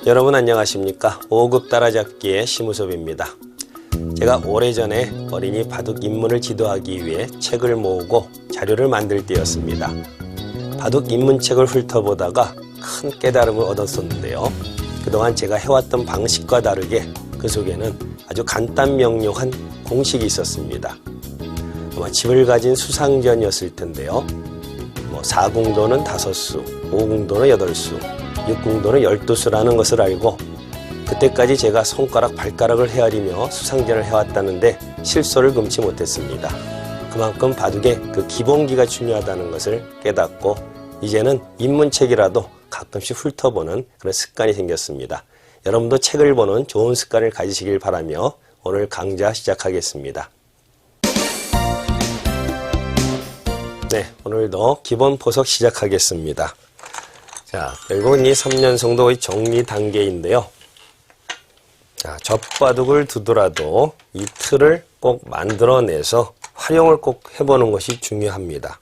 여러분 안녕하십니까? 5급 따라잡기의 심우섭입니다. 제가 오래전에 어린이 바둑 입문을 지도하기 위해 책을 모으고 자료를 만들 때였습니다. 바둑 입문책을 훑어보다가 큰 깨달음을 얻었었는데요. 그동안 제가 해왔던 방식과 다르게 그 속에는 아주 간단 명료한 공식이 있었습니다. 아마 집을 가진 수상전이었을 텐데요. 4궁도는 5수, 5궁도는 8수, 6궁도는 12수라는 것을 알고 그때까지 제가 손가락 발가락을 헤아리며 수상전을 해왔다는데 실소를 금치 못했습니다. 그만큼 바둑의 그 기본기가 중요하다는 것을 깨닫고 이제는 입문책이라도 가끔씩 훑어보는 그런 습관이 생겼습니다. 여러분도 책을 보는 좋은 습관을 가지시길 바라며 오늘 강좌 시작하겠습니다. 네, 오늘도 기본 포석 시작하겠습니다. 자, 결국은 이 3년성도 정리 단계인데요. 자, 젖바둑을 두더라도 이 틀을 꼭 만들어내서 활용을 꼭 해보는 것이 중요합니다.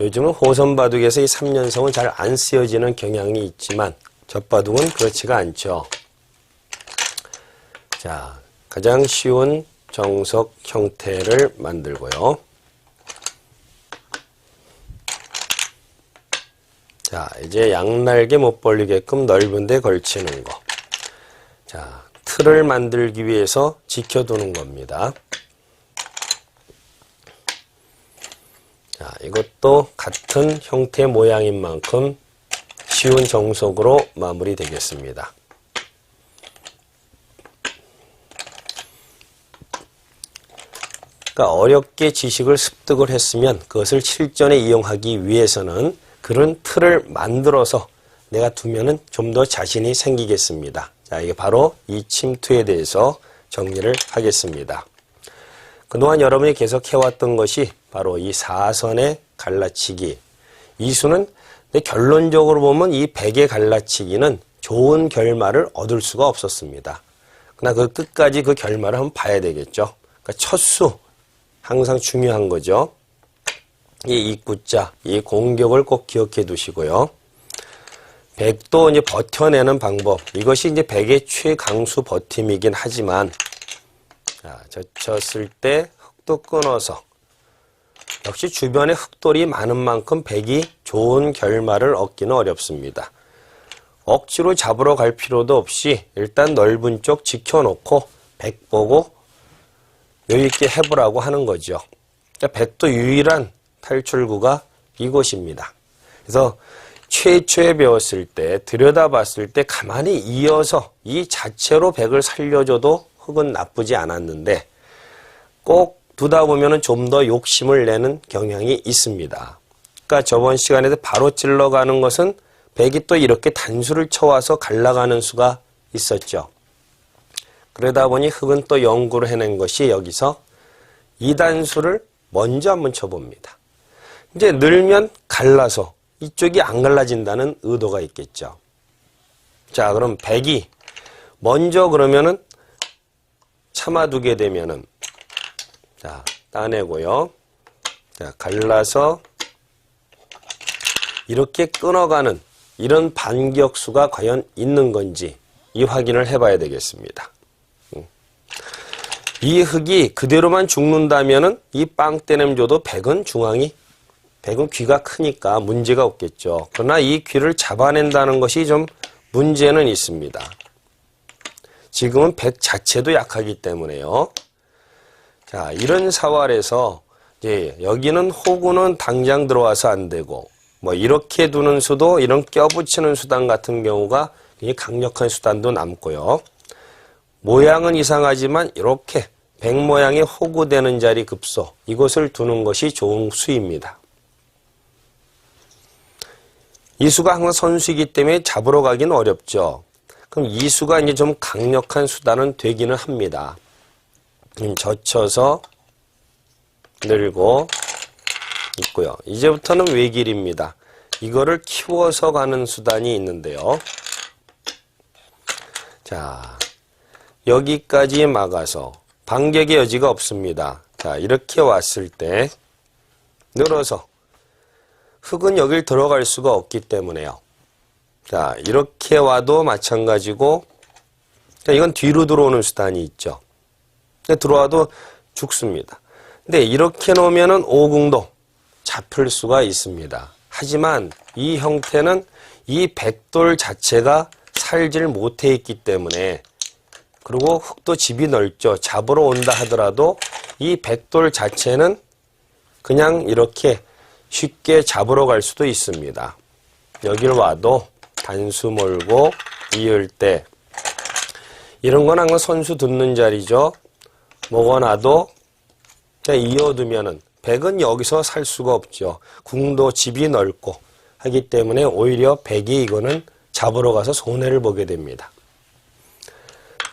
요즘은 호선바둑에서 이 3년성은 잘 안 쓰여지는 경향이 있지만 젖바둑은 그렇지가 않죠. 자, 가장 쉬운 정석 형태를 만들고요. 자, 이제 양날개 못 벌리게끔 넓은 데 걸치는 거. 자, 틀을 만들기 위해서 지켜두는 겁니다. 자, 이것도 같은 형태 모양인 만큼 쉬운 정석으로 마무리되겠습니다. 그러니까 어렵게 지식을 습득을 했으면 그것을 실전에 이용하기 위해서는 그런 틀을 만들어서 내가 두면은 좀 더 자신이 생기겠습니다. 자, 이게 바로 이 침투에 대해서 정리를 하겠습니다. 그동안 여러분이 계속 해왔던 것이 바로 이 사선의 갈라치기. 이 수는 결론적으로 보면 이 백의 갈라치기는 좋은 결말을 얻을 수가 없었습니다. 그러나 그 끝까지 그 결말을 한번 봐야 되겠죠. 그러니까 첫 수, 항상 중요한 거죠. 이 입구자, 이 공격을 꼭 기억해 두시고요. 백도 이제 버텨내는 방법. 이것이 이제 백의 최강수 버팀이긴 하지만, 자, 젖혔을 때 흙도 끊어서, 역시 주변에 흙돌이 많은 만큼 백이 좋은 결말을 얻기는 어렵습니다. 억지로 잡으러 갈 필요도 없이 일단 넓은 쪽 지켜놓고 백 보고 여유있게 해보라고 하는 거죠. 그러니까 백도 유일한 탈출구가 이곳입니다. 그래서 최초에 배웠을 때 들여다봤을 때 가만히 이어서 이 자체로 백을 살려줘도 흙은 나쁘지 않았는데 꼭 두다 보면 좀 더 욕심을 내는 경향이 있습니다. 그러니까 저번 시간에도 바로 찔러가는 것은 백이 또 이렇게 단수를 쳐와서 갈라가는 수가 있었죠. 그러다 보니 흙은 또 연구를 해낸 것이 여기서 이 단수를 먼저 한번 쳐봅니다. 이제 늘면 갈라서 이쪽이 안 갈라진다는 의도가 있겠죠. 자, 그럼 백이 먼저 그러면은 참아두게 되면은 자, 따내고요. 자, 갈라서 이렇게 끊어가는 이런 반격수가 과연 있는 건지 이 확인을 해봐야 되겠습니다. 이 흙이 그대로만 죽는다면은 이 빵떼냄 줘도 백은 귀가 크니까 문제가 없겠죠. 그러나 이 귀를 잡아낸다는 것이 좀 문제는 있습니다. 지금은 백 자체도 약하기 때문에요. 자, 이런 사활에서 이제 여기는 호구는 당장 들어와서 안 되고 뭐 이렇게 두는 수도 이런 껴붙이는 수단 같은 경우가 굉장히 강력한 수단도 남고요. 모양은 이상하지만 이렇게 백 모양의 호구되는 자리 급소 이곳을 두는 것이 좋은 수입니다. 이 수가 항상 선수이기 때문에 잡으러 가기는 어렵죠. 그럼 이 수가 이제 좀 강력한 수단은 되기는 합니다. 젖혀서 늘고 있고요. 이제부터는 외길입니다. 이거를 키워서 가는 수단이 있는데요. 자, 여기까지 막아서 반격의 여지가 없습니다. 자, 이렇게 왔을 때 늘어서 흙은 여길 들어갈 수가 없기 때문에요. 자, 이렇게 와도 마찬가지고, 자, 이건 뒤로 들어오는 수단이 있죠. 들어와도 죽습니다. 근데 이렇게 놓으면은 오궁도 잡힐 수가 있습니다. 하지만 이 형태는 이 백돌 자체가 살질 못해 있기 때문에, 그리고 흙도 집이 넓죠. 잡으러 온다 하더라도 이 백돌 자체는 그냥 이렇게 쉽게 잡으러 갈 수도 있습니다. 여길 와도 단수 몰고 이을 때, 이런 건 항상 선수 듣는 자리죠. 먹어놔도 이어두면은 백은 여기서 살 수가 없죠. 궁도 집이 넓고 하기 때문에 오히려 백이 이거는 잡으러 가서 손해를 보게 됩니다.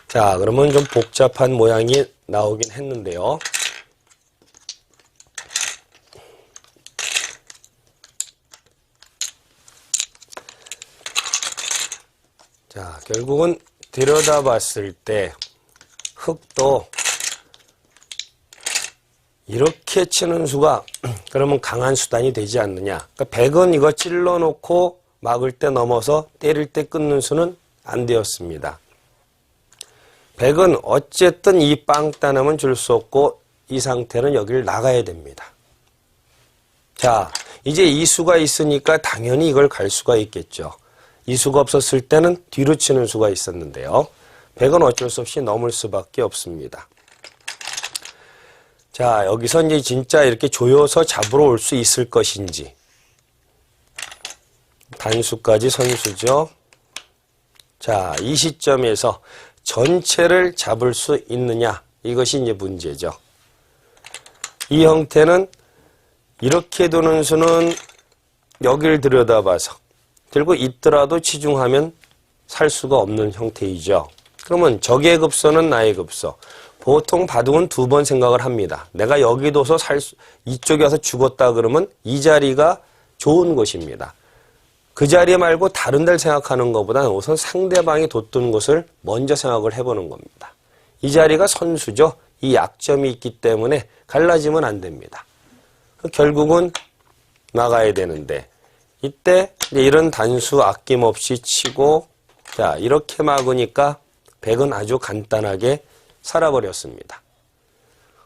자, 그러면 좀 복잡한 모양이 나오긴 했는데요. 자, 결국은 들여다봤을 때 흙도 이렇게 치는 수가 그러면 강한 수단이 되지 않느냐. 그러니까 백은 이거 찔러놓고 막을 때 넘어서 때릴 때 끊는 수는 안 되었습니다. 백은 어쨌든 이 빵따남은 줄 수 없고 이 상태는 여기를 나가야 됩니다. 자, 이제 이 수가 있으니까 당연히 이걸 갈 수가 있겠죠. 이 수가 없었을 때는 뒤로 치는 수가 있었는데요. 백은 어쩔 수 없이 넘을 수밖에 없습니다. 자, 여기서 이제 진짜 이렇게 조여서 잡으러 올 수 있을 것인지. 단수까지 선수죠. 자, 이 시점에서 전체를 잡을 수 있느냐. 이것이 이제 문제죠. 이 형태는 이렇게 두는 수는 여기를 들여다봐서 들고 있더라도 치중하면 살 수가 없는 형태이죠. 그러면 적의 급소는 나의 급소. 보통 바둑은 두 번 생각을 합니다. 내가 여기 둬서 이쪽에 와서 죽었다 그러면 이 자리가 좋은 곳입니다. 그 자리 말고 다른 데를 생각하는 것보다는 우선 상대방이 뒀던 곳을 먼저 생각을 해보는 겁니다. 이 자리가 선수죠. 이 약점이 있기 때문에 갈라지면 안 됩니다. 결국은 나가야 되는데 이때 이런 단수 아낌없이 치고 자 이렇게 막으니까 백은 아주 간단하게 살아버렸습니다.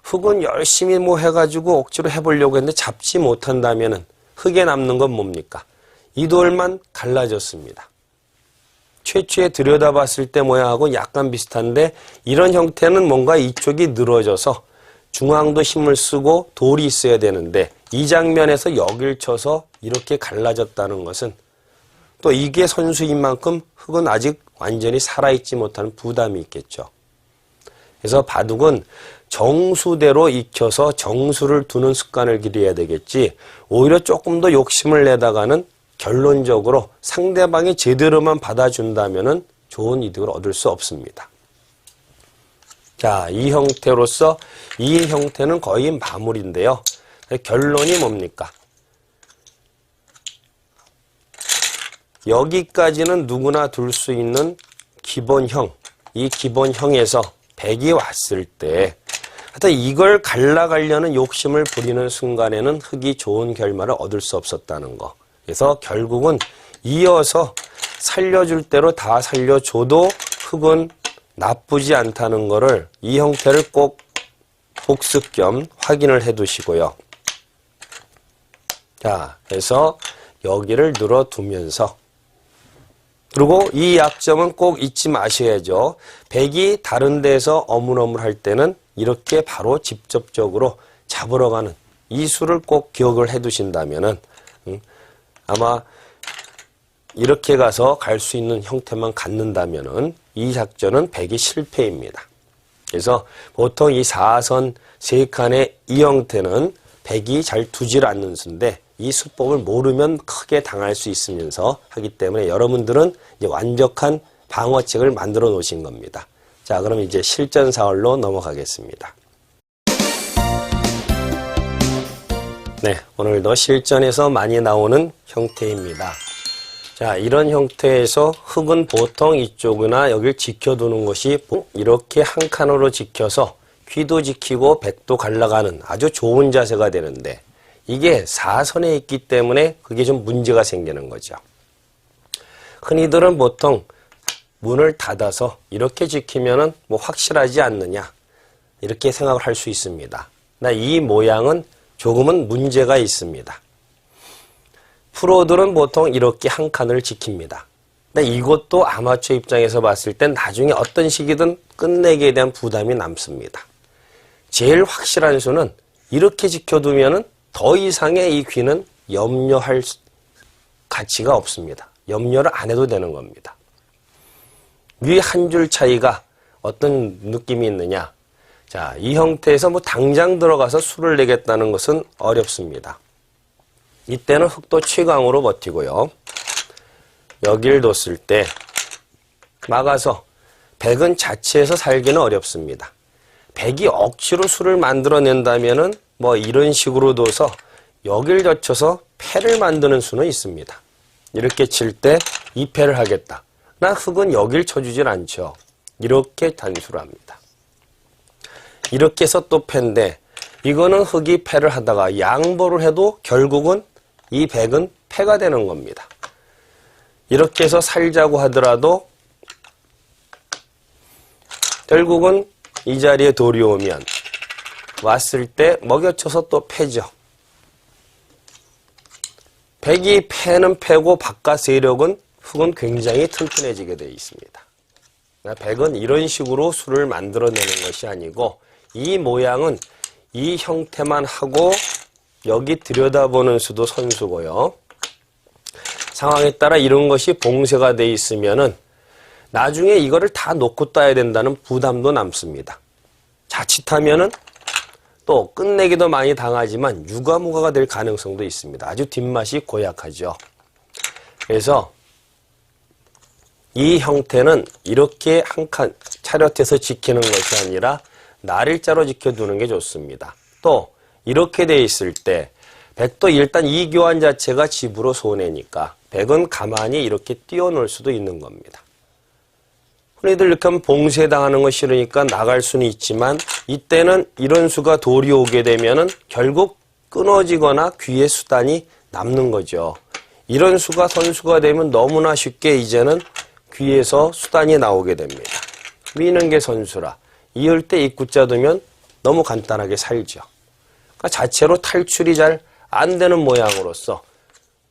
흙은 열심히 뭐 해가지고 억지로 해보려고 했는데 잡지 못한다면은 흙에 남는 건 뭡니까? 이 돌만 갈라졌습니다. 최초에 들여다봤을 때 모양하고 약간 비슷한데 이런 형태는 뭔가 이쪽이 늘어져서 중앙도 힘을 쓰고 돌이 있어야 되는데 이 장면에서 여길 쳐서 이렇게 갈라졌다는 것은 또 이게 선수인 만큼 흙은 아직 완전히 살아있지 못하는 부담이 있겠죠. 그래서 바둑은 정수대로 익혀서 정수를 두는 습관을 기르어야 되겠지 오히려 조금 더 욕심을 내다가는 결론적으로 상대방이 제대로만 받아준다면 좋은 이득을 얻을 수 없습니다. 자, 이 형태로서 이 형태는 거의 마무리인데요. 결론이 뭡니까? 여기까지는 누구나 둘 수 있는 기본형, 이 기본형에서 백이 왔을 때 하여튼 이걸 갈라가려는 욕심을 부리는 순간에는 흙이 좋은 결말을 얻을 수 없었다는 거. 그래서 결국은 이어서 살려줄 대로 다 살려줘도 흙은 나쁘지 않다는 거를 이 형태를 꼭 복습 겸 확인을 해 두시고요. 자, 그래서 여기를 늘어두면서 그리고 이 약점은 꼭 잊지 마셔야죠. 백이 다른 데서 어물어물할 때는 이렇게 바로 직접적으로 잡으러 가는 이 수를 꼭 기억을 해 두신다면은 아마 이렇게 가서 갈 수 있는 형태만 갖는다면은 이 작전은 백이 실패입니다. 그래서 보통 이 4선 3칸의 이 형태는 백이 잘 두질 않는 수인데 이 수법을 모르면 크게 당할 수 있으면서 하기 때문에 여러분들은 이제 완벽한 방어책을 만들어 놓으신 겁니다. 자, 그럼 이제 실전 사활로 넘어가겠습니다. 네, 오늘도 실전에서 많이 나오는 형태입니다. 자, 이런 형태에서 흙은 보통 이쪽이나 여길 지켜두는 것이 이렇게 한 칸으로 지켜서 귀도 지키고 백도 갈라가는 아주 좋은 자세가 되는데 이게 4선에 있기 때문에 그게 좀 문제가 생기는 거죠. 흔히들은 보통 문을 닫아서 이렇게 지키면은 뭐 확실하지 않느냐 이렇게 생각을 할 수 있습니다. 이 모양은 조금은 문제가 있습니다. 프로들은 보통 이렇게 한 칸을 지킵니다. 이것도 아마추어 입장에서 봤을 땐 나중에 어떤 식이든 끝내기에 대한 부담이 남습니다. 제일 확실한 수는 이렇게 지켜두면은 더 이상의 이 귀는 염려할 가치가 없습니다. 염려를 안 해도 되는 겁니다. 위 한 줄 차이가 어떤 느낌이 있느냐? 자, 이 형태에서 뭐 당장 들어가서 수를 내겠다는 것은 어렵습니다. 이때는 흑도 최강으로 버티고요. 여기를 뒀을 때 막아서 백은 자체에서 살기는 어렵습니다. 백이 억지로 수를 만들어낸다면은 뭐 이런 식으로 둬서 여길 젖혀서 패를 만드는 수는 있습니다. 이렇게 칠 때 이 패를 하겠다. 나 흑은 여길 쳐주질 않죠. 이렇게 단수를 합니다. 이렇게 해서 또 패인데 이거는 흑이 패를 하다가 양보를 해도 결국은 이 백은 패가 되는 겁니다. 이렇게 해서 살자고 하더라도 결국은 이 자리에 돌이 오면 왔을 때 먹여쳐서 또 패죠. 백이 패는 패고 바깥 세력은 흑은 굉장히 튼튼해지게 되어 있습니다. 백은 이런 식으로 수를 만들어내는 것이 아니고 이 모양은 이 형태만 하고 여기 들여다보는 수도 선수고요. 상황에 따라 이런 것이 봉쇄가 돼 있으면은 나중에 이거를 다 놓고 따야 된다는 부담도 남습니다. 자칫하면은 또 끝내기도 많이 당하지만 유가무가가 될 가능성도 있습니다. 아주 뒷맛이 고약하죠. 그래서 이 형태는 이렇게 한 칸 차렷해서 지키는 것이 아니라 날일자로 지켜두는 게 좋습니다. 또 이렇게 돼 있을 때 백도 일단 이 교환 자체가 집으로 손해니까 백은 가만히 이렇게 띄워놓을 수도 있는 겁니다. 흔히들 이렇게 하면 봉쇄당하는 거 싫으니까 나갈 수는 있지만 이때는 이런 수가 돌이 오게 되면은 결국 끊어지거나 귀의 수단이 남는 거죠. 이런 수가 선수가 되면 너무나 쉽게 이제는 귀에서 수단이 나오게 됩니다. 미는 게 선수라 이을 때 입구자 두면 너무 간단하게 살죠. 그러니까 자체로 탈출이 잘 안 되는 모양으로서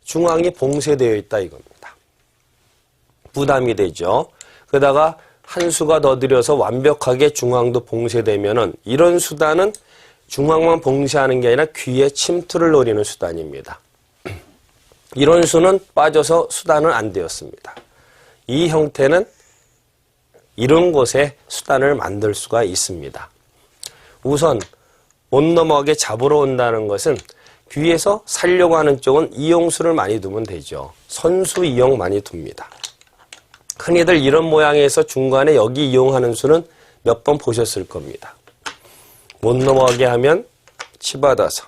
중앙이 봉쇄되어 있다 이겁니다. 부담이 되죠. 그러다가 한 수가 더 들여서 완벽하게 중앙도 봉쇄되면은 이런 수단은 중앙만 봉쇄하는 게 아니라 귀에 침투를 노리는 수단입니다. 이런 수는 빠져서 수단은 안 되었습니다. 이 형태는 이런 곳에 수단을 만들 수가 있습니다. 우선 못 넘어가게 잡으러 온다는 것은 귀에서 살려고 하는 쪽은 이용수를 많이 두면 되죠. 선수 이용 많이 둡니다. 흔히들 이런 모양에서 중간에 여기 이용하는 수는 몇 번 보셨을 겁니다. 못 넘어가게 하면 치받아서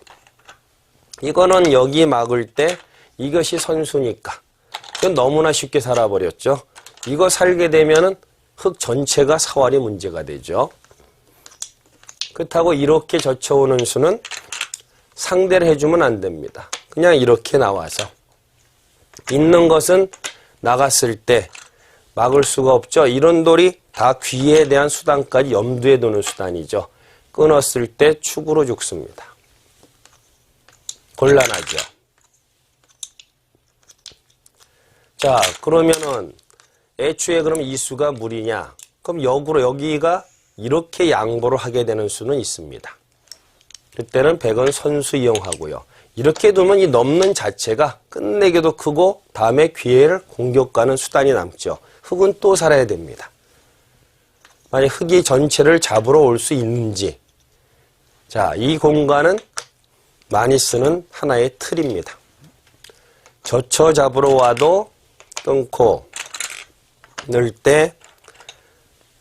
이거는 여기 막을 때 이것이 선수니까 이건 너무나 쉽게 살아버렸죠. 이거 살게 되면은 흙 전체가 사활이 문제가 되죠. 그렇다고 이렇게 젖혀오는 수는 상대를 해주면 안 됩니다. 그냥 이렇게 나와서 있는 것은 나갔을 때 막을 수가 없죠. 이런 돌이 다 귀에 대한 수단까지 염두에 두는 수단이죠. 끊었을 때 축으로 죽습니다. 곤란하죠. 자, 그러면은 애초에 그럼 이 수가 무리냐? 그럼 역으로 여기가 이렇게 양보를 하게 되는 수는 있습니다. 그때는 백은 선수 이용하고요. 이렇게 두면 이 넘는 자체가 끝내기도 크고 다음에 기회를 공격가는 수단이 남죠. 흑은 또 살아야 됩니다. 만약 흑이 전체를 잡으러 올 수 있는지. 자, 이 공간은 많이 쓰는 하나의 틀입니다. 젖혀 잡으러 와도 끊고 넣을 때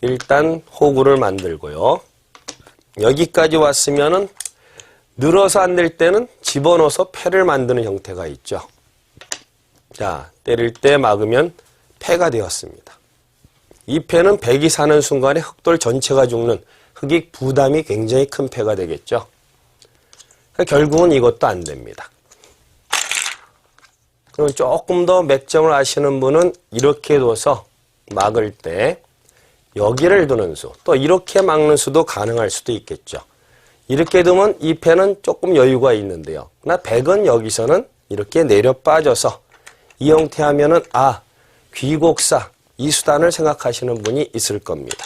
일단 호구를 만들고요. 여기까지 왔으면은 늘어서 안 될 때는 집어넣어서 패를 만드는 형태가 있죠. 자, 때릴 때 막으면 패가 되었습니다. 이 패는 백이 사는 순간에 흑돌 전체가 죽는 흑이 부담이 굉장히 큰 패가 되겠죠. 그러니까 결국은 이것도 안 됩니다. 그럼 조금 더 맥점을 아시는 분은 이렇게 둬서 막을 때 여기를 두는 수, 또 이렇게 막는 수도 가능할 수도 있겠죠. 이렇게 두면 이 패는 조금 여유가 있는데요. 그러나 백은 여기서는 이렇게 내려 빠져서 이 형태 하면은 귀곡사, 이 수단을 생각하시는 분이 있을 겁니다.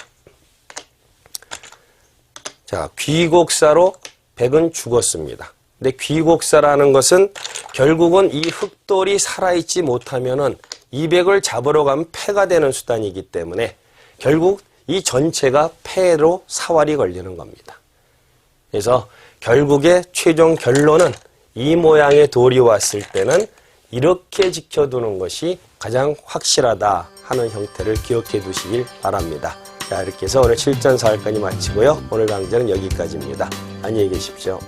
자, 귀곡사로 백은 죽었습니다. 근데 귀곡사라는 것은 결국은 이 흑돌이 살아있지 못하면은 이 백을 잡으러 가면 패가 되는 수단이기 때문에 결국 이 전체가 패로 사활이 걸리는 겁니다. 그래서 결국의 최종 결론은 이 모양의 돌이 왔을 때는 이렇게 지켜두는 것이 가장 확실하다 하는 형태를 기억해 두시길 바랍니다. 자, 이렇게 해서 오늘 7전 4활까지 마치고요. 오늘 강좌는 여기까지입니다. 안녕히 계십시오.